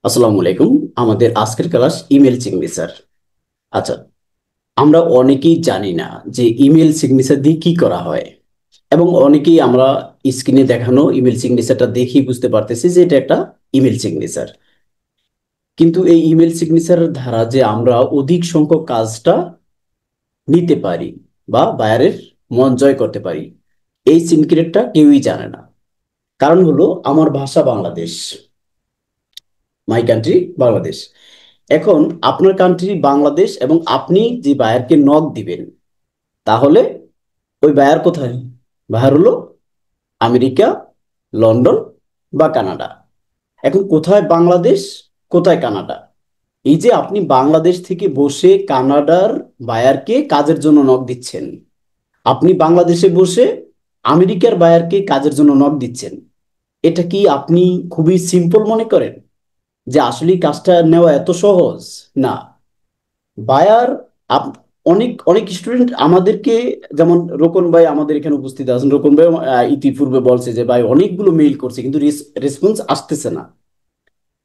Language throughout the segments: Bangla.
আসসালামু আলাইকুম। আমাদের আজকের ক্লাস ইমেল সিগনেচার। আচ্ছা, আমরা অনেকেই জানি না যে ইমেল সিগনেচার দিয়ে কি করা হয়, এবং অনেকেই আমরা স্ক্রিনে দেখানো ইমেল সিগনেচারটা দেখেই বুঝতে পারতেছি যে এটা একটা ইমেল সিগনেচার। কিন্তু এই ইমেল সিগনেচারের দ্বারা যে আমরা অধিক সংখ্যক কাজটা নিতে পারি বা বায়ারের মন জয় করতে পারি, এই সিক্রেটটা কেউই জানে না। কারণ হলো আমার ভাষা বাংলাদেশ, মাই কান্ট্রি বাংলাদেশ। এখন আপনার কান্ট্রি বাংলাদেশ এবং আপনি যে বায়ারকে নক দিবেন, তাহলে ওই বায়ার কোথায়? বায়ার হলো আমেরিকা, লন্ডন বা কানাডা। এখন কোথায় বাংলাদেশ, কোথায় কানাডা? এই যে আপনি বাংলাদেশ থেকে বসে কানাডার বায়ারকে কাজের জন্য নক দিচ্ছেন, আপনি বাংলাদেশে বসে আমেরিকার বায়ারকে কাজের জন্য নক দিচ্ছেন, এটা কি আপনি খুবই সিম্পল মনে করেন যে আসলে কাজটা নেওয়া এত সহজ? না। বায়ার আপ- অনেক অনেক স্টুডেন্ট আমাদেরকে, যেমন রোকন ভাই আমাদের এখানে উপস্থিত আছেন, রোকন ভাই ইতিপূর্বে বলছে যে ভাই অনেকগুলো মেইল করছে কিন্তু রেসপন্স আসতেছে না।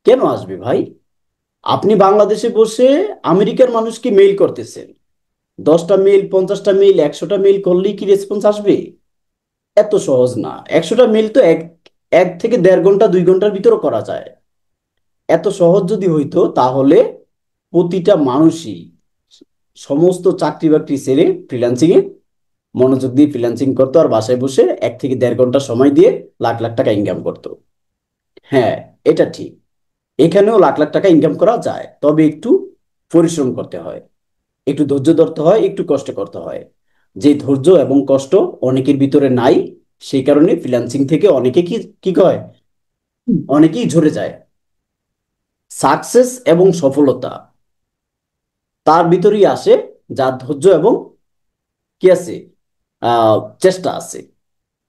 কেন আসবে ভাই? আপনি বাংলাদেশে বসে আমেরিকার মানুষকে মেইল করতেছেন, 10টা মেইল, 50টা মেইল, 100টা মেইল করলেই কি রেসপন্স আসবে? এত সহজ না। 100টা মেইল তো এক এক থেকে 1.5 ঘন্টা 2 ঘন্টার ভিতরে করা যায়। এত সহজ যদি হইতো তাহলে প্রতিটা মানুষই সমস্ত চাকরি বাকরি ছেড়ে ফ্রিল্যান্সিং এ মনোযোগ দিয়ে ফ্রিল্যান্সিং করতো, আর বাসায় বসে 1 থেকে 1.5 ঘন্টা সময় দিয়ে লাখ লাখ টাকা ইনকাম করতো। হ্যাঁ, এটা ঠিক। এখানেও লাখ লাখ টাকা ইনকাম করা যায়, তবে একটু পরিশ্রম করতে হয়, একটু ধৈর্য ধরতে হয়, একটু কষ্ট করতে হয়। যে ধৈর্য এবং কষ্ট অনেকের ভিতরে নাই, সেই কারণে ফ্রিল্যান্সিং থেকে অনেকে কি কি কয়, অনেকেই ঝরে যায়। সাকসেস এবং সফলতা তার ভিতরেই আসে যার ধৈর্য এবং কি আছে, আহ চেষ্টা আছে।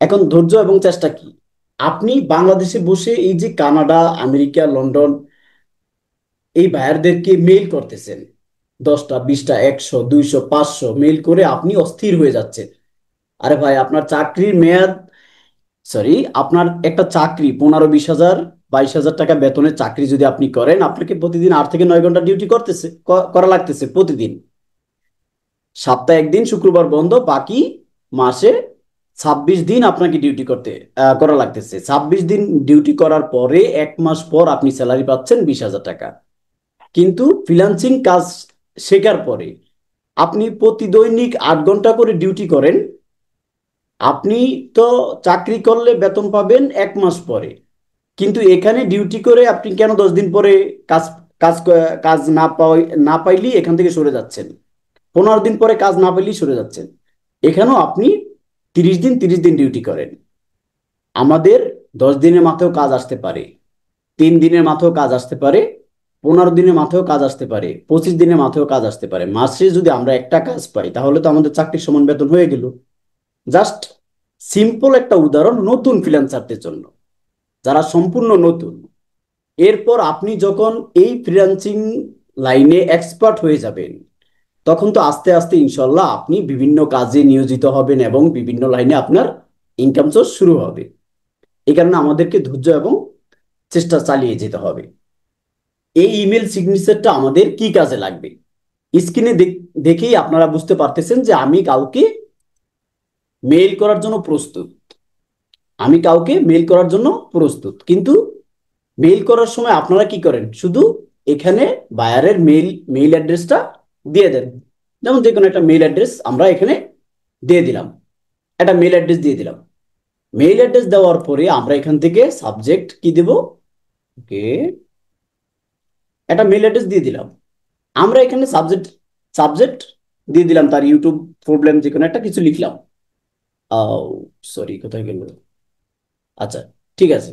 এখন ধৈর্য এবং চেষ্টা কি? আপনি বাংলাদেশে বসে এই যে কানাডা, আমেরিকা, লন্ডন এই বায়ারদেরকে মেইল করতেছেন, 10টা, 20টা, 100, 200, 500 মেইল করে আপনি অস্থির হয়ে যাচ্ছেন। আরে ভাই, আপনার চাকরির মেয়াদ, সরি, আপনার একটা চাকরি 15-20 হাজার, 22 হাজার টাকা বেতনের চাকরি যদি আপনি করেন, আপনাকে প্রতিদিন 8 থেকে 9 ঘন্টা ডিউটি করা লাগতেছে প্রতিদিন। সপ্তাহে একদিন শুক্রবার বন্ধ, বাকি মাসে 26 দিন আপনাকে ডিউটি করা লাগতেছে। 26 দিন ডিউটি করার পরে 1 মাস পর আপনি স্যালারি পাচ্ছেন 20 হাজার টাকা। কিন্তু ফ্রিল্যান্সিং কাজ শেখার পরে আপনি প্রতি দৈনিক 8 ঘন্টা করে ডিউটি করেন, আপনি তো চাকরি করলে বেতন পাবেন 1 মাস পরে। কিন্তু এখানে ডিউটি করে আপনি কেন 10 দিন পরে কাজ কাজ কাজ না পাইলেই এখান থেকে সরে যাচ্ছেন? 15 দিন পরে কাজ না পেলেই সরে যাচ্ছেন। এখানেও আপনি 30 দিন 30 দিন ডিউটি করেন। আমাদের 10 দিনের মাথায়ও কাজ আসতে পারে, 3 দিনের মাথায়ও কাজ আসতে পারে, 15 দিনের মাথায়ও কাজ আসতে পারে, 25 দিনের মাথায়ও কাজ আসতে পারে। মাসে যদি আমরা একটা কাজ পাই তাহলে তো আমাদের চাকরির সমান বেতন হয়ে গেল। জাস্ট সিম্পল একটা উদাহরণ নতুন ফ্রিল্যান্সারদের জন্য, যারা সম্পূর্ণ নতুন। এরপর আপনি যখন এই ফ্রিল্যান্সিং লাইনে এক্সপার্ট হয়ে যাবেন, তখন তো আস্তে আস্তে ইনশাল্লাহ আপনি বিভিন্ন কাজে নিয়োজিত হবেন এবং বিভিন্ন লাইনে আপনার ইনকাম সোর্স শুরু হবে। এই কারণে আমাদেরকে ধৈর্য এবং চেষ্টা চালিয়ে যেতে হবে। এই ইমেল সিগনেচারটা আমাদের কি কাজে লাগবে, স্ক্রিনে দেখেই আপনারা বুঝতে পারতেছেন যে আমি কাউকে মেইল করার জন্য প্রস্তুত। আমি কাউকে মেইল করার জন্য প্রস্তুত, কিন্তু মেইল করার সময় আপনারা কি করেন? শুধু এখানে বায়ারের মেইল মেইল অ্যাড্রেসটা দিয়ে দেন। যেমন যে কোনো একটা মেইল অ্যাড্রেস আমরা এখানে দিয়ে দিলাম, একটা মেইল অ্যাড্রেস দিয়ে দিলাম। মেইল অ্যাড্রেস দেওয়ার পরে আমরা এখান থেকে সাবজেক্ট কি দেব? ওকে, একটা মেইল অ্যাড্রেস দিয়ে দিলাম। আমরা এখানে সাবজেক্ট সাবজেক্ট দিয়ে দিলাম তার ইউটিউব প্রবলেম, যে কোনো একটা কিছু লিখলাম। সরি, কোথায় গেল? আচ্ছা, ঠিক আছে,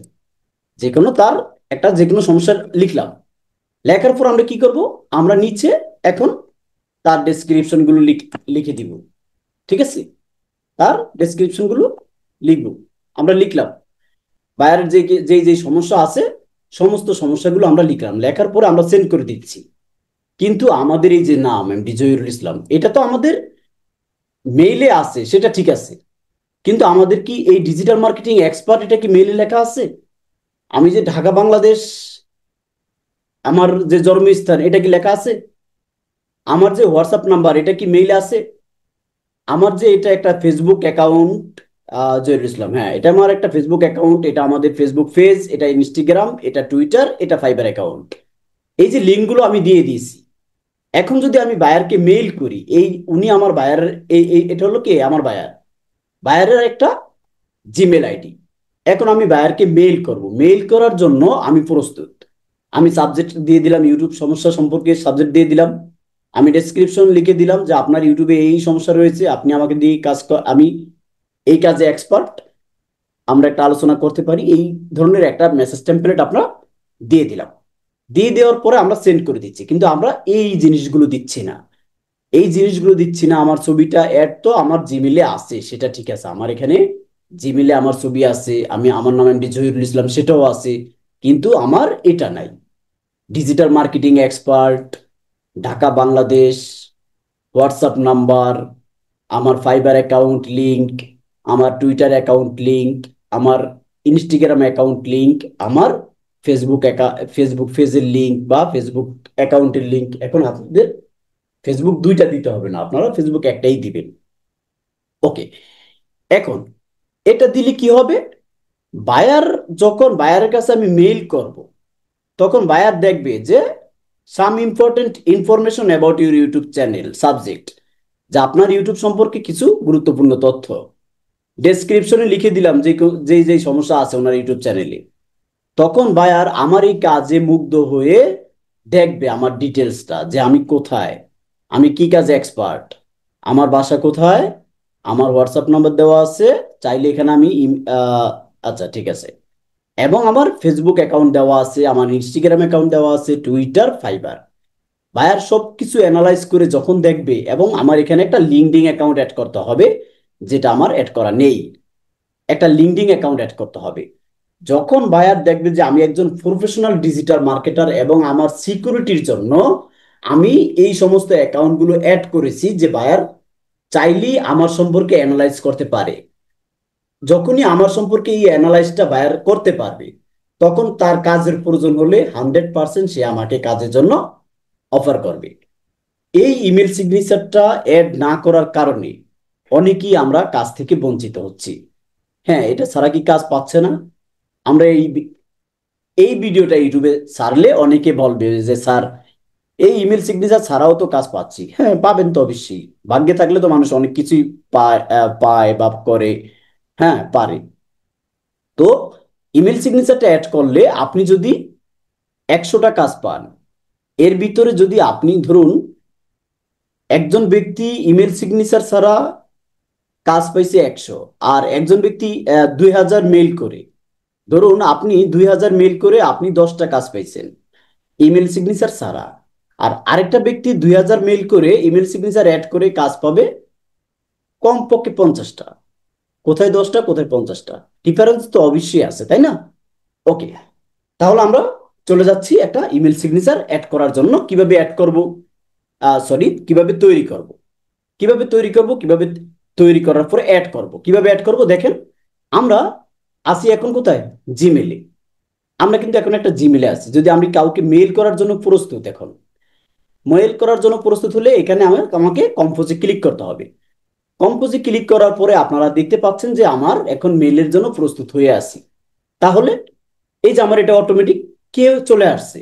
যে কোনো তার একটা যে কোনো সমস্যা লিখলাম। লেখার পর আমরা কি করব? আমরা নিচে এখন তার ডেসক্রিপশন গুলো লিখে দিব। ঠিক আছে, তার ডেসক্রিপশন গুলো লিখবো। আমরা লিখলাম বায়ারের যে যে যে সমস্যা আছে, সমস্ত সমস্যাগুলো আমরা লিখলাম, লেখার পরে আমরা সেন্ড করে দিচ্ছি। কিন্তু আমাদের এই যে নাম এমডি জহিরুল ইসলাম, এটা তো আমাদের মেইলে আছে, সেটা ঠিক আছে। কিন্তু আমাদের কি এই ডিজিটাল মার্কেটিং এক্সপার্ট, এটা কি মেইলে লেখা আছে? আমি যে ঢাকা বাংলাদেশ আমার যে জন্মস্থান এটা কি লেখা আছে? আমার যে হোয়াটসঅ্যাপ নাম্বার এটা কি মেইল আছে? আমার যে এটা একটা ফেসবুক অ্যাকাউন্ট, জহিরুল ইসলাম, হ্যাঁ এটা আমার একটা ফেসবুক অ্যাকাউন্ট, এটা আমাদের ফেসবুক পেজ, এটা ইনস্টাগ্রাম, এটা টুইটার, এটা ফাইবার অ্যাকাউন্ট। এই যে লিঙ্কগুলো আমি দিয়ে দিয়েছি। এখন যদি আমি বায়ারকে মেইল করি, এই উনি আমার বায়ার, এটা হলো কি আমার বায়ার, বায়ারের একটা জিমেল আইডি। এখন আমি বায়ারকে মেইল করব, মেইল করার জন্য আমি প্রস্তুত। আমি সাবজেক্ট দিয়ে দিলাম ইউটিউব সমস্যা সম্পর্কে সাবজেক্ট দিয়ে দিলাম। আমি ডেসক্রিপশন লিখে দিলাম যে আপনার ইউটিউবে এই সমস্যা রয়েছে, আপনি আমাকে দিয়ে আমি এই কাজে এক্সপার্ট, আমরা একটা আলোচনা করতে পারি, এই ধরনের একটা মেসেজ টেমপ্লেট আপনার দিয়ে দিলাম। দিয়ে দেওয়ার পরে আমরা সেন্ড করে দিচ্ছি, কিন্তু আমরা এই জিনিসগুলো দিচ্ছি না। এই জিনিসগুলো দিচ্ছি না। আমার ছবিটা অ্যাড তো আমার জিমেলে আছে, সেটা ঠিক আছে, আমার এখানে জিমেলে আমার ছবি আছে, আমি আমার নাম এমডি জহিরুল ইসলাম সেটাও আছে, কিন্তু আমার এটা নাই। Digital marketing expert, Dhaka Bangladesh, WhatsApp number, আমার ফাইবার অ্যাকাউন্ট লিংক, আমার টুইটার অ্যাকাউন্ট লিংক, আমার ইনস্টাগ্রাম অ্যাকাউন্ট লিংক, আমার ফেসবুক পেজের লিংক বা ফেসবুক অ্যাকাউন্টের লিংক। এখন আপনাদের ফেসবুক দুইটা দিতে হবে না, আপনারা ফেসবুক একটাই দিবেন। ওকে। এখন এটা দিলে কি হবে? বায়ার, যখন বায়ারের কাছে আমি মেইল করব, তখন বায়ার দেখবে যে some important information about your YouTube channel subject, যা আপনার ইউটিউব সম্পর্কে কিছু গুরুত্বপূর্ণ তথ্য। ডেসক্রিপশনে লিখে দিলাম যে যেই যেই সমস্যা আছে ওনার ইউটিউব চ্যানেলে। তখন বায়ার আমার এই কাজে মুগ্ধ হয়ে দেখবে আমার ডিটেলসটা, যে আমি কোথায়, আমি কি কাজে এক্সপার্ট, আমার বাসা কোথায়, আমার হোয়াটসঅ্যাপ নাম্বার দেওয়া আছে, চাইলে এখানে আমি আচ্ছা ঠিক আছে, এবং আমার ফেসবুক অ্যাকাউন্ট দেওয়া আছে, আমার ইনস্টাগ্রাম অ্যাকাউন্ট দেওয়া আছে, টুইটার, ফাইবার। বায়ার সব কিছু অ্যানালাইজ করে যখন দেখবে, এবং আমার এখানে একটা লিঙ্কডিন অ্যাকাউন্ট অ্যাড করতে হবে, যেটা আমার অ্যাড করা নেই, একটা লিঙ্কডিন অ্যাকাউন্ট অ্যাড করতে হবে। যখন বায়ার দেখবে যে আমি একজন প্রফেশনাল ডিজিটাল মার্কেটার এবং আমার সিকিউরিটির জন্য আমি এই সমস্ত অ্যাকাউন্টগুলো অ্যাড করেছি, যে বায়ার চাইলেই আমার সম্পর্কে অ্যানালাইজ করতে পারে, যখনই আমার সম্পর্কে এই অ্যানালাইজটা বায়ার করতে পারবে, তখন তার কাজের প্রয়োজন হলে 100% সে আমাকে কাজের জন্য অফার করবে। এই ইমেল সিগনেচারটা অ্যাড না করার কারণে অনেকেই আমরা কাজ থেকে বঞ্চিত হচ্ছি। হ্যাঁ, এটা ছাড়া কি কাজ পাচ্ছে না? আমরা এই ভিডিওটা ইউটিউবে ছাড়লে অনেকে বলবে যে স্যার, এই ইমেল সিগনেচার ছাড়াও তো কাজ পাচ্ছি। হ্যাঁ, পাবেন তো অবশ্যই, ভাগ্যে থাকলে তো মানুষ অনেক কিছুই পায়, পায় বা করে, হ্যাঁ পারে। তো ইমেল সিগনেচারটা অ্যাড করলে আপনি যদি 100টা কাজ পান, এর ভিতরে যদি আপনি ধরুন একজন ব্যক্তি ইমেল সিগনেচার ছাড়া কাজ পাইছে 100, আর একজন ব্যক্তি 2000 মেইল করে, ধরুন আপনি 2000 মেইল করে আপনি 10টা কাজ পাইছেন ইমেল সিগনেচার ছাড়া, আর আরেকটা ব্যক্তি 2000 মেইল করে ইমেল সিগনেচার অ্যাড করে কাজ পাবে কমপক্ষে 50টা। কোথায় 10টা, কোথায় 50টা, ডিফারেন্স তো অবশ্যই আছে, তাই না? ওকে, তাহলে আমরা চলে যাচ্ছি একটা ইমেল সিগনেচার অ্যাড করার জন্য, কিভাবে অ্যাড করব, সরি কিভাবে তৈরি করব, কিভাবে তৈরি করার পরে অ্যাড করব, কিভাবে অ্যাড করব দেখেন। আমরা আসি এখন কোথায়? জিমেলে। আমরা কিন্তু এখন একটা জিমেলে আছি। যদি আমি কাউকে মেইল করার জন্য প্রস্তুত, এখন মেইল করার জন্য প্রস্তুত হলে এখানে আমাকে কম্পোজে ক্লিক করতে হবে। কম্পোজে ক্লিক করার পরে আপনারা দেখতে পাচ্ছেন যে আমার এখন মেইলের জন্য প্রস্তুত হয়ে আছি। তাহলে এই যে আমার এটা অটোমেটিক কেউ চলে আসছে,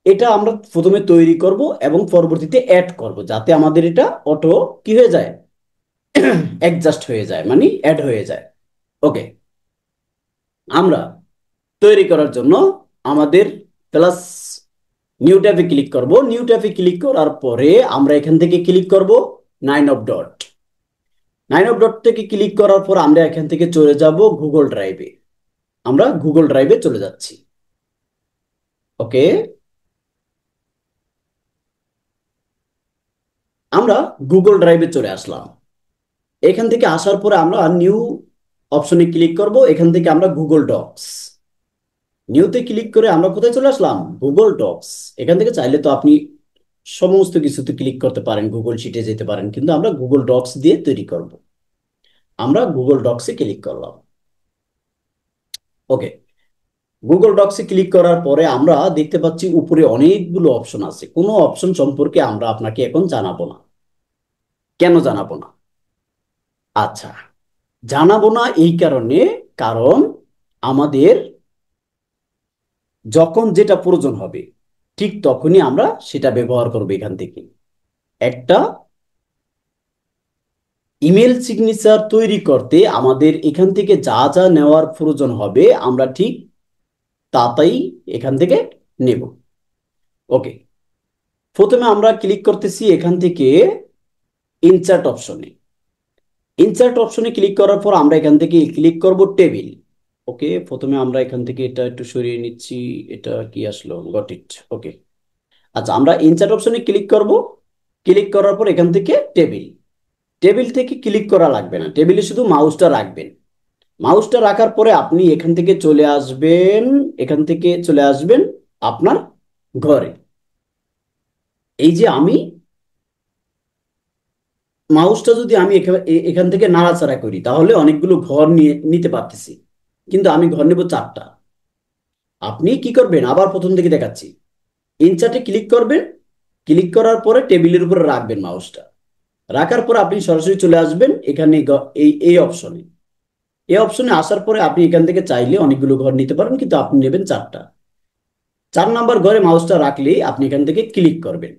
এটা আমরা প্রথমে তৈরি করব এবং পরবর্তীতে অ্যাড করব, যাতে আমাদের এটা অটো কি হয়ে যায়, অ্যাডজাস্ট হয়ে যায়, মানে অ্যাড হয়ে যায়। ওকে, আমরা তৈরি করার জন্য আমাদের প্লাস নিউ ট্যাবে ক্লিক করব। নিউ ট্যাবে ক্লিক করার পরে আমরা এখান থেকে ক্লিক করব 9 অফ ডট। 9 অফ ডট থেকে ক্লিক করার পর আমরা এখান থেকে চলে যাব গুগল ড্রাইভে। আমরা গুগল ড্রাইভে চলে যাচ্ছি। ওকে, আমরা গুগল ড্রাইভে চলে আসলাম। এখান থেকে আসার পরে আমরা নিউ অপশনে ক্লিক করব। এখান থেকে আমরা গুগল ডক্স, নিউতে ক্লিক করে আমরা কোথায় চলে আসলাম? Google docs. এখান থেকে চাইলে তো আপনি সমস্ত কিছুতে ক্লিক করতে পারেন, গুগল শিটে যেতে পারেন, কিন্তু আমরা গুগল ডক্স দিয়ে তৈরি করব। আমরা গুগল ডক্সে ক্লিক করলাম। ওকে, গুগল ডক্সে ক্লিক করার পরে আমরা দেখতে পাচ্ছি উপরে অনেকগুলো অপশন আছে, কোনো অপশন সম্পর্কে আমরা আপনাকে এখন জানাবো না। কেন জানাবো না? আচ্ছা, জানাবো না এই কারণে, কারণ আমাদের যখন যেটা প্রয়োজন হবে ঠিক তখনই আমরা সেটা ব্যবহার করবো। এখান থেকে একটা ইমেল সিগনেচার তৈরি করতে আমাদের এখান থেকে যা যা নেওয়ার প্রয়োজন হবে আমরা ঠিক তাই এখান থেকে নেব। ওকে, প্রথমে আমরা ক্লিক করতেছি এখান থেকে ইনসার্ট অপশনে। ইনসার্ট অপশনে ক্লিক করার পর আমরা এখান থেকে ক্লিক করব টেবিল। ওকে, প্রথমে আমরা এখান থেকে এটা একটু সরিয়ে নিচ্ছি। এটা কি আসলো? Got it. ওকে, আচ্ছা, আমরা ইনসার্ট অপশনে ক্লিক করব। ক্লিক করার পর এখান থেকে টেবিল। টেবিল থেকে ক্লিক করা লাগবে না, টেবিলে শুধু মাউসটা রাখবেন। মাউসটা রাখার পরে আপনি এখান থেকে চলে আসবেন, এখান থেকে চলে আসবেন আপনার ঘরে। এই যে আমি মাউসটা যদি আমি এখান থেকে নাড়াচাড়া করি তাহলে অনেকগুলো ঘর নিয়ে নিতে পারতেছি, কিন্তু আমি ঘর নেব 4টা। আপনি কি করবেন? আবার প্রথম থেকে দেখাচ্ছি। ইনসার্টে ক্লিক করবেন, ক্লিক করার পরে টেবিলের উপরে রাখবেন মাউসটা। রাখার পর আপনি সরাসরি চলে আসবেন এখানে এই এই অপশনে। এই অপশনে আসার পরে আপনি এখান থেকে চাইলে অনেকগুলো ঘর নিতে পারেন, কিন্তু আপনি নেবেন 4টা। 4 নাম্বার ঘরে মাউসটা রাখলেই আপনি এখান থেকে ক্লিক করবেন।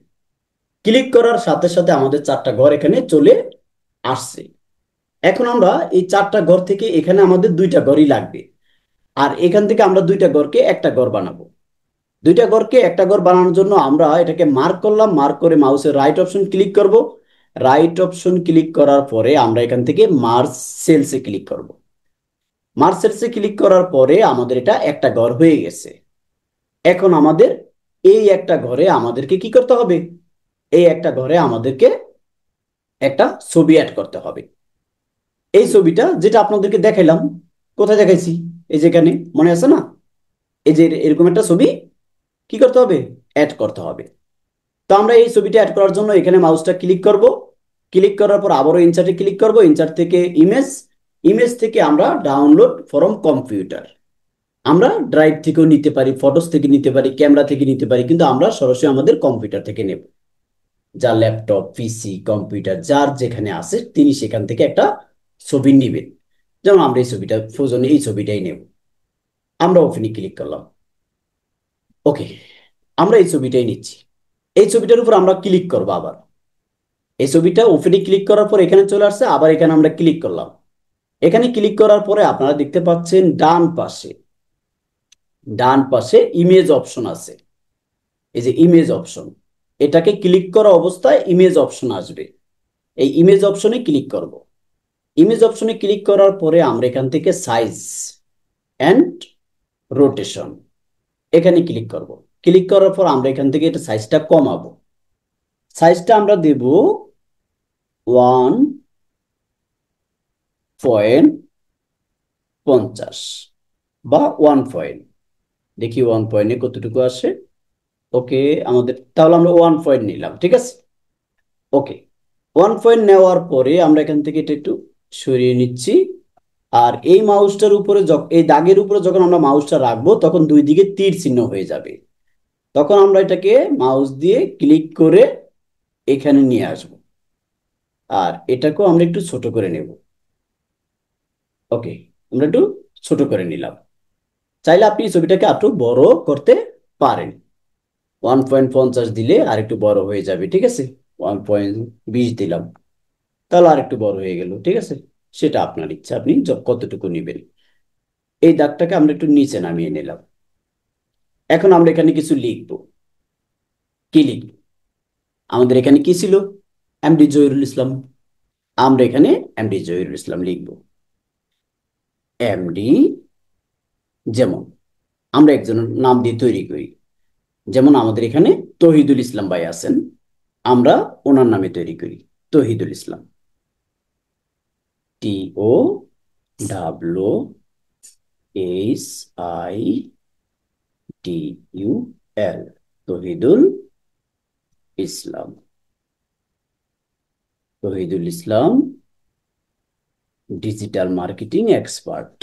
ক্লিক করার সাথে সাথে আমাদের 4টা ঘর এখানে চলে আসছে। এখন আমরা এই 4টা ঘর থেকে এখানে আমাদের 2টা ঘরই লাগবে, আর এখান থেকে আমরা 2টা ঘরকে একটা ঘর বানাবো। 2টা ঘরকে একটা ঘর বানানোর জন্য আমরা এটাকে মার্ক করলাম, মার্ক করে মাউসের রাইট অপশন ক্লিক করব। রাইট অপশন ক্লিক করার পরে আমরা এখান থেকে মার্জ সেলসে ক্লিক করব। মার্জ সেলসে ক্লিক করার পরে আমাদের এটা একটা ঘর হয়ে গেছে। এখন আমাদের এই একটা ঘরে আমাদেরকে কি করতে হবে? এই একটা ঘরে আমাদেরকে একটা ছবি অ্যাড করতে হবে। এই ছবিটা যেটা আপনাদেরকে দেখাইলাম, কোথায় দেখাইছি? এই যেখানে, মনে আছে না? এই যে এরকম একটা ছবি কি করতে হবে? অ্যাড করতে হবে। তো আমরা এই ছবিটা অ্যাড করার জন্য এখানে মাউসটা ক্লিক করব। ক্লিক করার পর আবারও ইনসার্টে ক্লিক করব। ইনসার্ট থেকে ইমেজ, ইমেজ থেকে আমরা ডাউনলোড ফ্রম কম্পিউটার। আমরা ড্রাইভ থেকেও নিতে পারি, ফটোস থেকে নিতে পারি, ক্যামেরা থেকে নিতে পারি, কিন্তু আমরা সরাসরি আমাদের কম্পিউটার থেকে নেব। যা ল্যাপটপ, পিসি, কম্পিউটার যার যেখানে আছে তিনি সেখান থেকে একটা ছবি নেবেন। যেমন আমরা এই ছবিটা প্রয়োজনে এই ছবিটাই নেব। আমরা ওখানে ক্লিক করলাম। ওকে, আমরা এই ছবিটাই নিচ্ছি। এই ছবিটার উপর আমরা ক্লিক করবো আবার। এই ছবিটা ওপেনে ক্লিক করার পর এখানে চলে আসছে, আবার এখানে আমরা ক্লিক করলাম। এখানে ক্লিক করার পরে আপনারা দেখতে পাচ্ছেন ডান পাশে, ডান পাশে ইমেজ অপশন আছে। এই যে ইমেজ অপশন, এটাকে ক্লিক করা অবস্থায় ইমেজ অপশন আসবে। এই ইমেজ অপশনে ক্লিক করব। ইমেজ অপশনে ক্লিক করার পরে আমরা এখান থেকে সাইজ অ্যান্ড রোটেশন এখানে ক্লিক করব। ক্লিক করার পর আমরা এখান থেকে এটা সাইজটা কমাবো। সাইজটা আমরা দেব 1.50 বা 1 পয়েন্ট। দেখি 1 পয়েন্টে কতটুকু আসে। ওকে, আমাদের তাহলে আমরা 1 পয়েন্ট নিলাম, ঠিক আছে। ওকে, 1 পয়েন্ট নেওয়ার পরে আমরা এখান থেকে এটা একটু সরিয়ে নিচ্ছি। আর এই মাউসটার উপরে এই দাগের উপরে যখন আমরা মাউসটা রাখবো তখন দুই দিকে তীর চিহ্ন হয়ে যাবে। তখন আমরা এটাকে মাউস দিয়ে ক্লিক করে এখানে নিয়ে আসব। আর এটাকেও আমরা একটু ছোট করে নেব। ওকে, আমরা একটু ছোট করে নিলাম। চাইলে আপনি ছবিটাকে একটু বড় করতে পারেন। 1.50 দিলে আর একটু বড় হয়ে যাবে, ঠিক আছে। 1.20 দিলাম, তাহলে আর একটু বড় হয়ে গেল, ঠিক আছে। সেটা আপনার ইচ্ছা, আপনি কতটুকু নেবেন। এই দাগটাকে আমরা একটু নিচে নামিয়ে নিলাম। এখন আমরা এখানে কিছু লিখব। কি লিখব? আমাদের এখানে কি ছিল? এমডি জহিরুল ইসলাম। আমরা এখানে এমডি জহিরুল ইসলাম লিখব। এমডি, যেমন আমরা একজনের নাম দিয়ে তৈরি করি, যেমন আমাদের এখানে তহিদুল ইসলাম ভাই আছেন, আমরা ওনার নামে তৈরি করি Tohidul Islam. TOWHIDUL, Tohidul Islam. Tohidul Islam, digital marketing expert.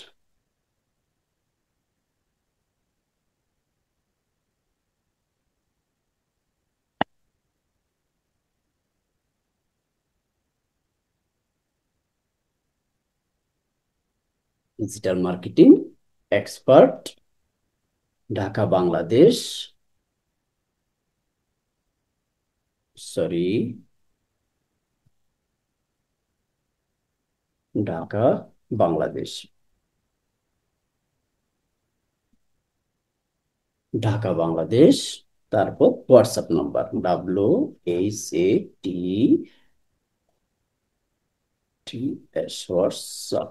Digital marketing expert, Dhaka Bangladesh, sorry, Dhaka Bangladesh, Dhaka Bangladesh. তারপর WhatsApp number WHATTS, WhatsApp,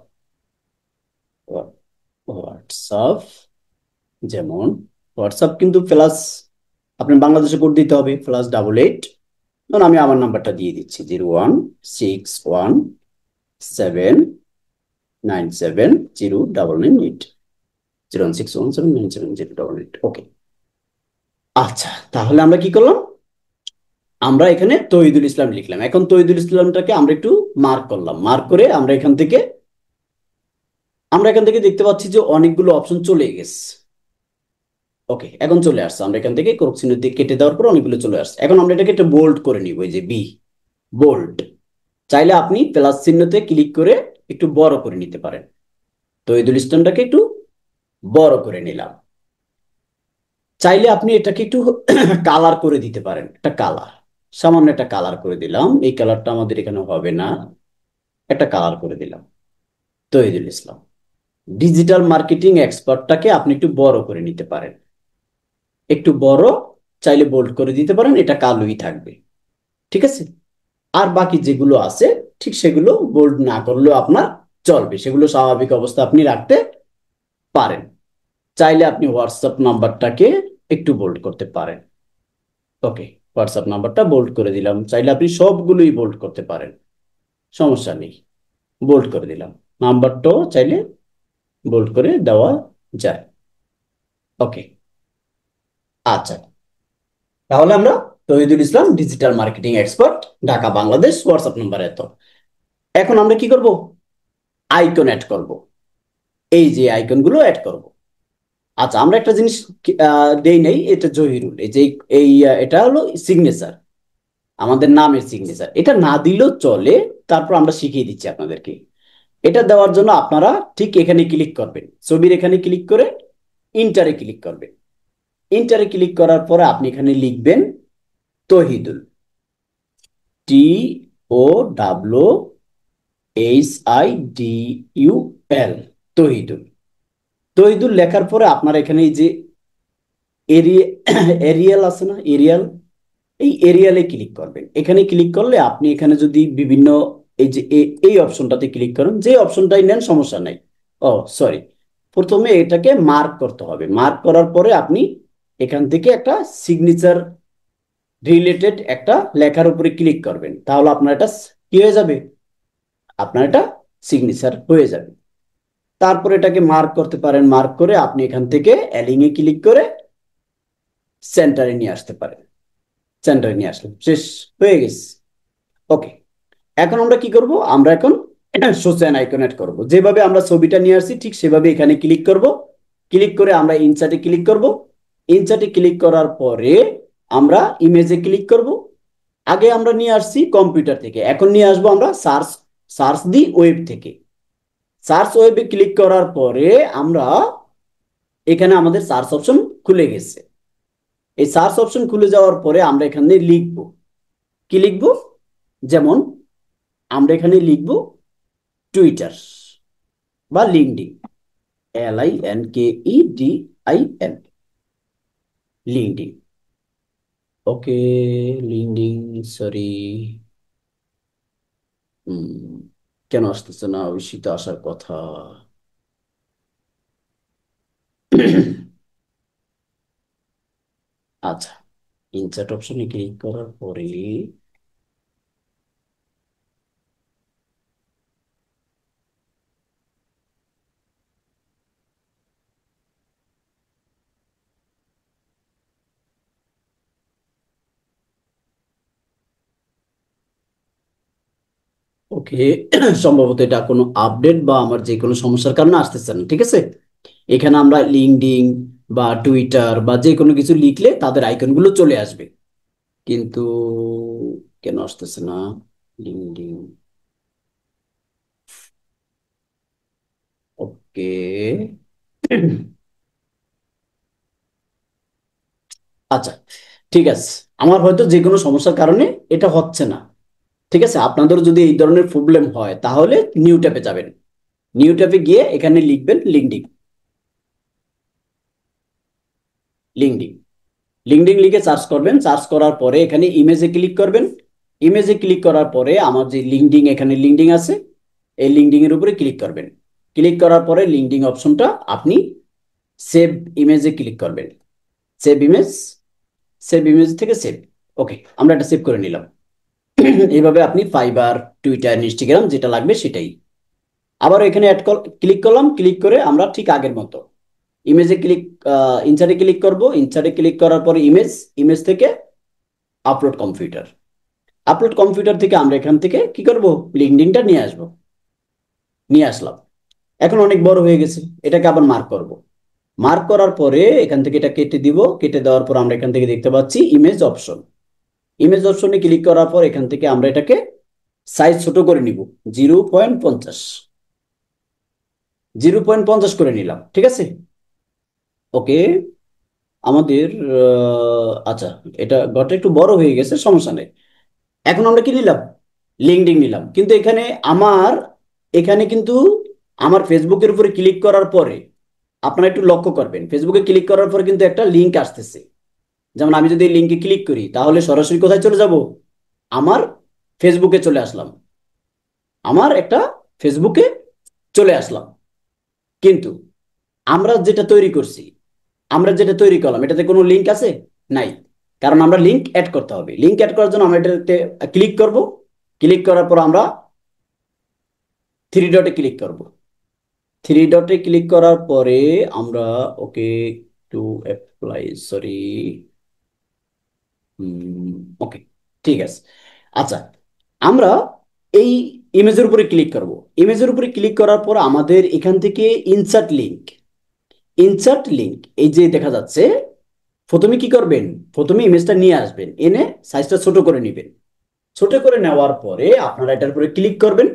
WhatsApp. যেমন হোয়াটসঅ্যাপ কিন্তু প্লাস, আপনি বাংলাদেশে কোড দিতে হবে +88। ধরুন আমি আমার নাম্বারটা দিয়ে দিচ্ছি 016179709998, 016179709998। ওকে, আচ্ছা, তাহলে আমরা কি করলাম? আমরা এখানে তৌহিদুল ইসলাম লিখলাম। এখন তৌহিদুল ইসলামটাকে আমরা একটু মার্ক করলাম, মার্ক করে আমরা এখান থেকে দেখতে পাচ্ছি যে অনেকগুলো অপশন চলে গেছে। ওকে, এখন চলে আসছে, আমরা এখান থেকে ক্রস চিহ্ন দিয়ে কেটে দেওয়ার পর অনেকগুলো চলে আসছে। এখন আমরা এটাকে একটা বোল্ড করে নিব, এই যে বোল্ড। চাইলে আপনি প্লাস চিহ্নতে ক্লিক করে একটু বড় করে নিতে পারেন। তৌহিদুল ইসলামটাকে একটু বড় করে নিলাম। চাইলে আপনি এটাকে একটু কালার করে দিতে পারেন, একটা কালার, সামান্য একটা কালার করে দিলাম। এই কালারটা আমাদের এখানে হবে না, একটা কালার করে দিলাম। তৌহিদুল ইসলাম ডিজিটাল মার্কেটিং এক্সপার্টটাকে আপনি একটু বড় করে নিতে পারেন, একটু বড়, চাইলে বোল্ড করে দিতে পারেন, এটা কালোই থাকবে। ঠিক আছে, আর বাকি যেগুলো আছে ঠিক সেগুলো বোল্ড না করলেও আপনার চলবে, সেগুলো স্বাভাবিক অবস্থা আপনি রাখতে পারেন। চাইলে আপনি হোয়াটসঅ্যাপ নাম্বারটাকে একটু বোল্ড করতে পারেন। ওকে, হোয়াটসঅ্যাপ নাম্বারটা বোল্ড করে দিলাম। চাইলে আপনি সবগুলোই বোল্ড করতে পারেন, সমস্যা নেই, বোল্ড করে দিলাম। নাম্বারটাও চাইলে বোল্ড করে দেওয়া যায়। ওকে, আচ্ছা, তাহলে আমরা Tauhidul Islam digital marketing expert, Dhaka Bangladesh, WhatsApp number এত। এখন আমরা কি করব? আইকন অ্যাড করব, এই যে আইকনগুলো অ্যাড করব। আচ্ছা, আমরা একটা জিনিস দেই নাই, এটা জহিরুল, এই যে এটা হলো সিগনেচার, আমাদের নামের সিগনেচার। এটা না দিলেও চলে, তারপর আমরা শিখিয়ে দিচ্ছি আপনাদেরকে। এটা দেওয়ার জন্য আপনারা ঠিক এখানে ক্লিক করবেন, ছবির এখানে ক্লিক করে ইন্টারে ক্লিক করবেন। ইন্টারে ক্লিক করার পরে আপনি এখানে লিখবেন তহিদুল, TOWHIDUL, তহিদুল। তহিদুল লেখার পরে আপনার এখানে এই যে এরিয়াল আছে না, এরিয়াল, এই এরিয়ালে ক্লিক করবেন। এখানে ক্লিক করলে আপনি এখানে যদি বিভিন্ন, এই যে এই অপশনটাতে ক্লিক করেন, যে অপশনটাই নেন সমস্যা নাই। ও সরি, প্রথমে এটাকে মার্ক করতে হবে। মার্ক করার পরে আপনি এখান থেকে একটা সিগনেচার রিলেটেড একটা লেখার উপরে ক্লিক করবেন, তাহলে আপনার এটা কি হয়ে যাবে? আপনার এটা সিগনেচার হয়ে যাবে। তারপর এটাকে মার্ক করতে পারেন, মার্ক করে আপনি এখান থেকে অ্যালিং এ ক্লিক করে সেন্টারে নিয়ে আসতে পারেন। সেন্টারে নিয়ে আসলাম, শেষ, হয়ে গেছে। ওকে, এখন আমরা কি করব? আমরা এখন সোশ্যাল আইকন অ্যাড করব। যেভাবে আমরা ছবিটা নিয়ে আসছি ঠিক সেভাবে এখানে ক্লিক করব। ক্লিক করে আমরা ইনসার্টে ক্লিক করব। ইনসার্টে ক্লিক করার পরে আমরা ইমেজে ক্লিক করব। আগে আমরা নিয়ে আসছি কম্পিউটার থেকে, এখন নিয়ে আসবো আমরা সার্চ সার্চ দি ওয়েব থেকে। সার্চ ওয়েবে ক্লিক করার পরে আমরা এখানে আমাদের সার্চ অপশন খুলে গেছে। এই সার্চ অপশন খুলে যাওয়ার পরে আমরা এখানে লিখব, কি লিখব? যেমন আমরা এখানে লিখব টুইটার বা লিঙ্কডিন, LINKEDIN, লিঙ্কডিন। ওকে, লিঙ্কডিন, সরি, কেন আসতেছে না? অবশ্যই তো আসার কথা। আচ্ছা, ইনসার্ট অপশনে ক্লিক করার পরে ওকে, সম্ভবত এটা কোনো আপডেট বা আমার যে কোনো সমস্যার কারণে আসতেছে না। ঠিক আছে, এখানে আমরা লিঙ্কডিন বা টুইটার বা যে কোনো কিছু লিখলে তাদের আইকনগুলো চলে আসবে, কিন্তু কেন আসতেছে না? লিঙ্কডিন, ওকে। আচ্ছা, ঠিক আছে। আমার হয়তো যে কোনো সমস্যার কারণে এটা হচ্ছে না। ঠিক আছে, আপনাদের যদি এই ধরনের প্রবলেম হয় তাহলে নিউ ট্যাবে যাবেন। নিউ ট্যাবে গিয়ে এখানে লিখবেন লিঙ্কডিন। লিঙ্কডিন, লিঙ্কডিন লিখে সার্চ করবেন। সার্চ করার পরে এখানে ইমেজে ক্লিক করবেন। ইমেজে ক্লিক করার পরে আমার যে লিঙ্কডিন, এখানে লিঙ্কডিন আছে, এই লিঙ্কডিন এর উপরে ক্লিক করবেন। ক্লিক করার পরে লিঙ্কডিন অপশনটা আপনি সেভ ইমেজে ক্লিক করবেন। সেভ ইমেজ, সেভ ইমেজ থেকে সেভ। ওকে, আমরা এটা সেভ করে নিলাম। এইভাবে আপনি ফাইবার, টুইটার, ইনস্টাগ্রাম যেটা লাগবে সেটাই। আবার এখানে অ্যাড ক্লিক করলাম। ক্লিক করে আমরা ঠিক আগের মতো ইমেজে ক্লিক, ইনসার্টে ক্লিক করব। ইনসার্টে ক্লিক করার পরে ইমেজ, ইমেজ থেকে আপলোড কম্পিউটার। আপলোড কম্পিউটার থেকে আমরা এখান থেকে কি করব, লিঙ্কডিনটা নিয়ে আসব। নিয়ে আসলাম। এখন অনেক বড় হয়ে গেছে, এটাকে আবার মার্ক করব। মার্ক করার পরে এখান থেকে এটা কেটে দিব। কেটে দেওয়ার পর আমরা এখান থেকে দেখতে পাচ্ছি ইমেজ অপশন। ইমেজ অপশনে ক্লিক করার পর এখান থেকে আমরা এটাকে সাইজ ছোট করে নিব। 0.50, 0.50 করে নিলাম। ঠিক আছে, ওকে। আমাদের আচ্ছা, এটা ঘরটা একটু বড় হয়ে গেছে, সমস্যা নেই। এখন আমরা কি নিলাম, লিঙ্কডইন নিলাম। কিন্তু এখানে আমার, এখানে কিন্তু আমার ফেসবুকের উপরে ক্লিক করার পরে আপনারা একটু লক্ষ্য করবেন, ফেসবুকে ক্লিক করার পরে কিন্তু একটা লিঙ্ক আসতেছে। যেমন আমি যদি লিঙ্কে ক্লিক করি তাহলে সরাসরি কোথায় চলে যাব, আমার ফেসবুকে চলে আসলাম। আমার একটা ফেসবুকে চলে আসলাম। কিন্তু আমরা যেটা তৈরি করছি, আমরা যেটা তৈরি করলাম এটাতে কোনো লিঙ্ক আছে? নাই। কারণ আমরা লিঙ্ক অ্যাড করতে হবে। লিঙ্ক অ্যাড করার জন্য আমরা এটাতে ক্লিক করব। ক্লিক করার পর আমরা থ্রি ডটে ক্লিক করব। থ্রি ডটে ক্লিক করার পরে আমরা, ওকে, টু অ্যাপ্লাই, সরি, ওকে, ঠিক আছে। আচ্ছা, আমরা এই ইমেজের উপরে ক্লিক করব। ইমেজের উপরে ক্লিক করার পর আমাদের এখান থেকে ইনসার্ট লিঙ্ক, ইনসার্ট লিঙ্ক এই যে দেখা যাচ্ছে। প্রথমে কি করবেন, প্রথমে ইমেজটা নিয়ে আসবেন, এনে সাইজটা ছোট করে নেবেন। ছোট করে নেওয়ার পরে আপনারা এটার উপরে ক্লিক করবেন।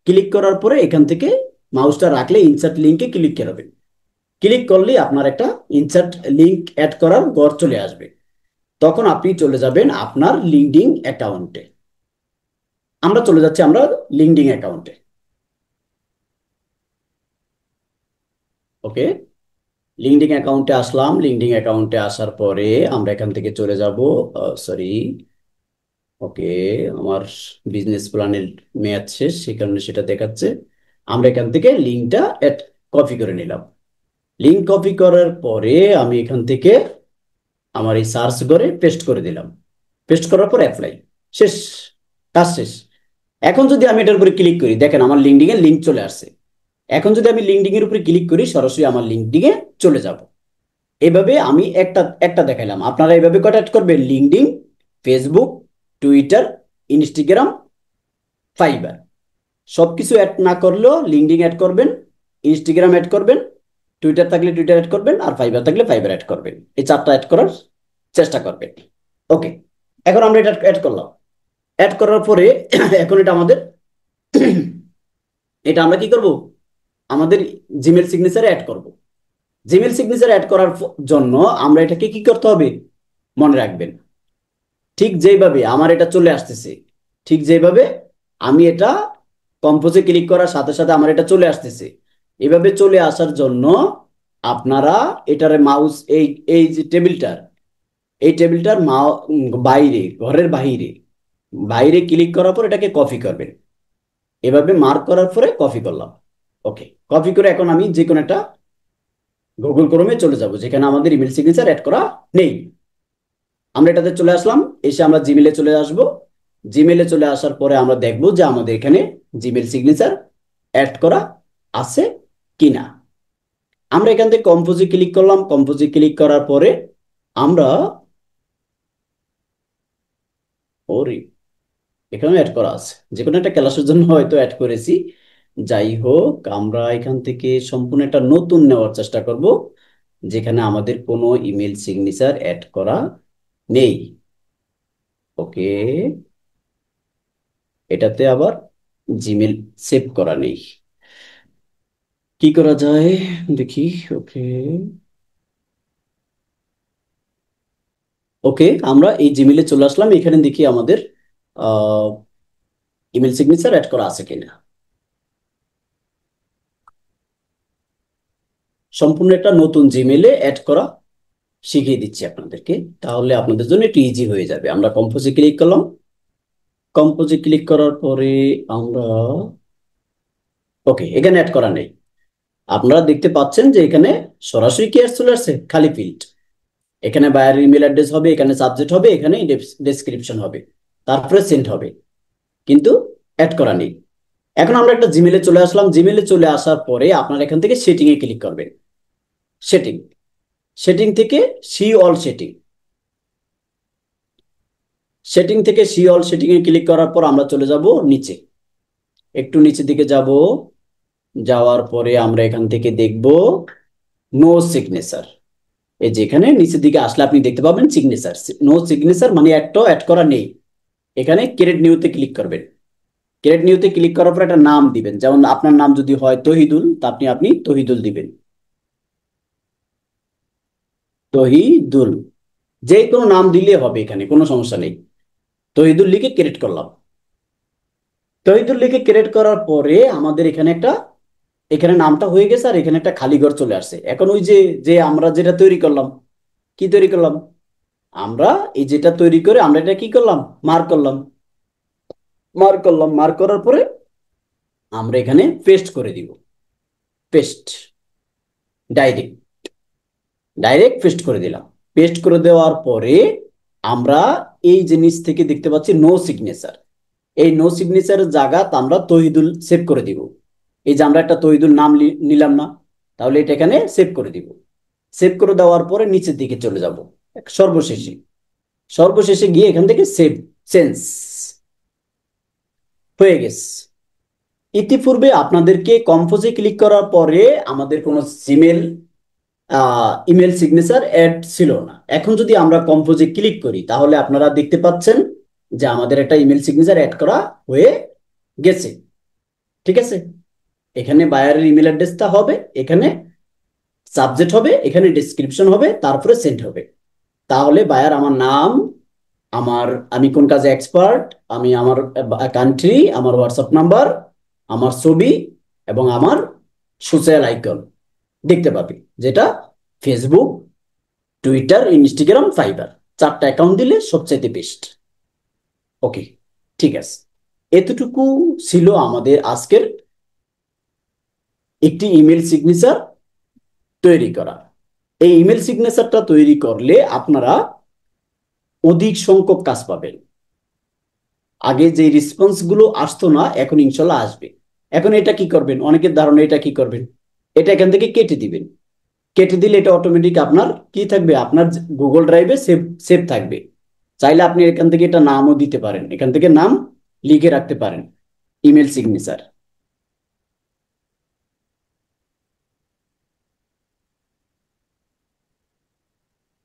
ক্লিক করার পরে এখান থেকে মাউসটা রাখলে ইনসার্ট লিঙ্কে ক্লিক করবেন। ক্লিক করলে আপনার একটা ইনসার্ট লিঙ্ক অ্যাড করার ঘর চলে আসবে। তখন আপনি চলে যাবেন আপনার লিঙ্কডিন অ্যাকাউন্টে। আমরা চলে যাচ্ছি আমরা লিঙ্কডিন অ্যাকাউন্টে। ওকে, লিঙ্কডিন অ্যাকাউন্টে আসলাম। লিঙ্কডিন অ্যাকাউন্টে আসার পরে আমরা এখান থেকে চলে যাব, সরি, ওকে, আমার বিজনেস প্ল্যানের মেয়াদ শেষ, সেই কারণে সেটা দেখাচ্ছে। আমরা এখান থেকে লিঙ্কটা কপি করে নিলাম। লিঙ্ক কপি করার পরে আমি এখান থেকে আমার এই সার্চ করে পেস্ট করে দিলাম। পেস্ট করার পর অ্যাপ্লাই, শেষ, কাজ শেষ। এখন যদি আমি এটার উপরে ক্লিক করি, দেখেন আমার লিঙ্কডিন এর লিঙ্ক চলে আসছে। এখন যদি আমি লিঙ্কডিন এর উপরে ক্লিক করি সরাসরি আমার লিঙ্কডিন এ চলে যাব। এভাবে আমি একটা একটা দেখাইলাম। আপনারা এভাবে কটা অ্যাড করবেন, LinkedIn, Facebook, Twitter, Instagram, fibre, সবকিছু অ্যাড না করলেও লিঙ্কডিন অ্যাড করবেন, ইনস্টাগ্রাম অ্যাড করবেন, টুইটার থাকলে টুইটার অ্যাড করবেন, আর ফাইবার থাকলে ফাইবার অ্যাড করবেন। এই চারটা অ্যাড করার চেষ্টা করবেন। ওকে, এখন আমরা এটা অ্যাড করলাম। অ্যাড করার পরে এখন এটা আমাদের, এটা আমরা কি করব, আমাদের জিমেল সিগনেচারে অ্যাড করব। জিমেল সিগনেচার অ্যাড করার জন্য আমরা এটাকে কি করতে হবে, মনে রাখবেন, ঠিক যেভাবে আমার এটা চলে আসতেছে, ঠিক যেভাবে আমি এটা কম্পোজে ক্লিক করার সাথে সাথে আমার এটা চলে আসতেছে, এভাবে চলে আসার জন্য আপনারা এটার মাউস, এই যে টেবিলটার, এই টেবিলটার বাইরে, ঘরের বাইরে, বাইরে ক্লিক করার পর এটাকে কপি করবেন। এভাবে মার্ক করার পরে কপি করলাম। ওকে, কপি করে এখন আমি যে কোনো একটা গুগল ক্রোমে চলে যাব যেখানে আমাদের ইমেল সিগনেচার অ্যাড করা নেই। আমরা এটাতে চলে আসলাম। এসে আমরা জিমেলে চলে আসব। জিমেলে চলে আসার পরে আমরা দেখব যে আমাদের এখানে জিমেল সিগনেচার অ্যাড করা আছে কিনা। আমরা এখান থেকে কম্পোজে ক্লিক করলাম। কম্পোজে ক্লিক করার পরে আমরা, ওরে, এখানে অ্যাড করা আছে, যে কোনো একটা ক্লাসের জন্য হয়তো অ্যাড করেছি। যাই হোক, আমরা এখান থেকে সম্পূর্ণ একটা নতুন নেওয়ার চেষ্টা করব যেখানে আমাদের কোনো ইমেল সিগনেচার অ্যাড করা নেই। ওকে, এটাতে আবার জিমেল সেভ করা নেই। কি করা যায় দেখি। ওকে, ওকে, আমরা এই জিমেলে চলে আসলাম। এখানে দেখি আমাদের ইমেল সিগনেচার অ্যাড করা আছে কিনা। সম্পূর্ণ একটা নতুন জিমেলে অ্যাড করা শিখিয়ে দিচ্ছি আপনাদেরকে, তাহলে আপনাদের জন্য একটু ইজি হয়ে যাবে। আমরা কম্পোজে ক্লিক করলাম। কম্পোজে ক্লিক করার পরে আমরা, ওকে, এখানে অ্যাড করা নেই। আপনারা দেখতে পাচ্ছেন যে এখানে সরাসরি কি চলে আসছে, খালি ফিল্ড। এখানে বায়ার ইমেল অ্যাড্রেস হবে, এখানে সাবজেক্ট হবে, এখানে ডেসক্রিপশন হবে, তারপরে সেন্ড হবে, কিন্তু অ্যাড করা নেই। এখন আমরা একটা জিমেলে চলে আসলাম। জিমেলে চলে আসার পরে আপনারা এখান থেকে সেটিং এ ক্লিক করবেন। সেটিং, সেটিং থেকে সি অল সেটিং, সেটিং থেকে সি অল সেটিং এ ক্লিক করার পর আমরা চলে যাব নিচে, একটু নিচের দিকে যাব। যাওয়ার পরে আমরা এখান থেকে দেখব নো সিগনেচার। এই যেখানে নিচের দিকে আসলে আপনি দেখতে পাবেন সিগনেচার, নো সিগনেচার মানে একটাও অ্যাড করা নেই। এখানে ক্রিয়েট নিউতে ক্লিক করবেন। ক্রিয়েট নিউতে ক্লিক করার পর একটা নাম দিবেন, যেমন আপনার নাম যদি হয় তহিদুল, তা আপনি আপনি তহিদুল দিবেন। তহিদুল, যে কোনো নাম দিলে হবে, এখানে কোনো সমস্যা নেই। তহিদুল লিখে ক্রিয়েট করলাম। তহিদুল লিখে ক্রিয়েট করার পরে আমাদের এখানে একটা, এখানে নামটা হয়ে গেছে আর এখানে একটা খালি ঘর চলে আসছে। এখন ওই যে যে আমরা যেটা তৈরি করলাম, কি তৈরি করলাম, আমরা এই যেটা তৈরি করে আমরা এটা কি করলাম, মার্ক করলাম। মার্ক করলাম, মার্ক করার পরে আমরা এখানে পেস্ট করে দিব। পেস্ট, ডাইরেক্ট, ডাইরেক্ট পেস্ট করে দিলাম। পেস্ট করে দেওয়ার পরে আমরা এই জিনিস থেকে দেখতে পাচ্ছি নো সিগনেচার। এই নো সিগনেচারের জায়গা আমরা তহিদুল সেভ করে দিব। এই যে আমরা একটা তহিদুল নাম নিলাম না, তাহলে এটা এখানে সেভ করে দিব। সেভ করে দেওয়ার পরে নিচের দিকে চলে যাব, সর্বশেষে, সর্বশেষে গিয়ে এখান থেকে সেভ চেঞ্জ হয়ে গেছে। ইতিপূর্বে আপনাদেরকে কম্পোজে ক্লিক করার পরে আমাদের কোনো জিমেল ইমেল সিগনেচার অ্যাড ছিল না। এখন যদি আমরা কম্পোজে ক্লিক করি তাহলে আপনারা দেখতে পাচ্ছেন যে আমাদের একটা ইমেল সিগনেচার অ্যাড করা হয়ে গেছে। ঠিক আছে, এখানে বায়ারের ইমেল অ্যাড্রেসটা হবে, এখানে সাবজেক্ট হবে, এখানে ডেসক্রিপশন হবে, তারপরে সেন্ড হবে। তাহলে বায়ার আমার নাম, আমার, আমি কোন কাজে এক্সপার্ট, আমি আমার কান্ট্রি, আমার হোয়াটসঅ্যাপ নাম্বার, আমার ছবি এবং আমার সোশ্যাল আইকন দেখতে পাবে, যেটা ফেসবুক, টুইটার, ইনস্টাগ্রাম, ফাইবার, চারটা অ্যাকাউন্ট দিলে সবচাইতে বেস্ট। ওকে, ঠিক আছে, এতটুকু ছিল আমাদের আজকের একটি ইমেল সিগনেচার তৈরি করা। এই ইমেল সিগনেচারটা তৈরি করলে আপনারা অধিক সংখ্যক কাজ পাবেন। আগে যে রেসপন্স গুলো আসতো না, এখন ইনশাল্লাহ আসবে। এখন এটা কি করবেন, অনেকের ধারণা এটা কি করবেন, এটা এখান থেকে কেটে দিবেন। কেটে দিলে এটা অটোমেটিক আপনার কি থাকবে, আপনার গুগল ড্রাইভে সেভ সেভ থাকবে। চাইলে আপনি এখান থেকে এটা নামও দিতে পারেন, এখান থেকে নাম লিখে রাখতে পারেন, ইমেল সিগনেচার।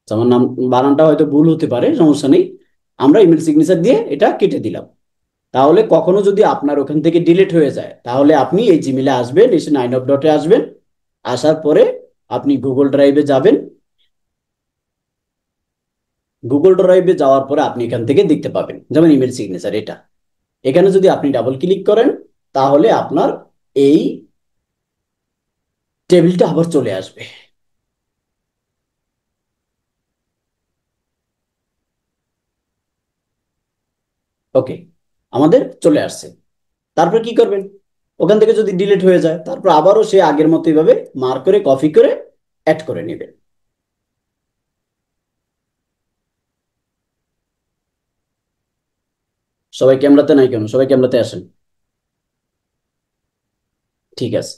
আমার নাম বানানটা হয়তো ভুল হতে পারে, সমস্যা নেই। আমরা ইমেল সিগনেচার দিয়ে এটা কেটে দিলাম। তাহলে কখনো যদি আপনার ওখান থেকে ডিলিট হয়ে যায়, তাহলে আপনি এই জিমেলে আসবেন, এসে 9up.এ আসবেন। আসার পরে আপনি গুগল ড্রাইভে যাবেন। গুগল ড্রাইভে যাওয়ার পরে আপনি এখান থেকে দেখতে পাবেন, যেমন ইমেল সিগনেচার এটা। এখানে যদি আপনি ডাবল ক্লিক করেন তাহলে আপনার এই টেবিলটা আবার চলে আসবে। ওকে, আমাদের চলে আসছে। তারপর কি করবেন, ওখান থেকে যদি ডিলিট হয়ে যায় তারপর আবারও সে আগের মতো এইভাবে মার্ক করে কপি করে অ্যাড করে নেবেন। সবাই ক্যামেরাতে নাই কেন, সবাই ক্যামেরাতে আসেন। ঠিক আছে,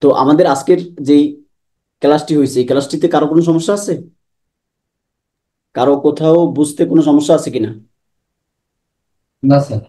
তো আমাদের আজকের যেই ক্লাসটি হয়েছে, এই ক্লাসটিতে কারো কোনো সমস্যা আছে, কারো কোথাও বুঝতে কোনো সমস্যা আছে কিনা? না স্যার।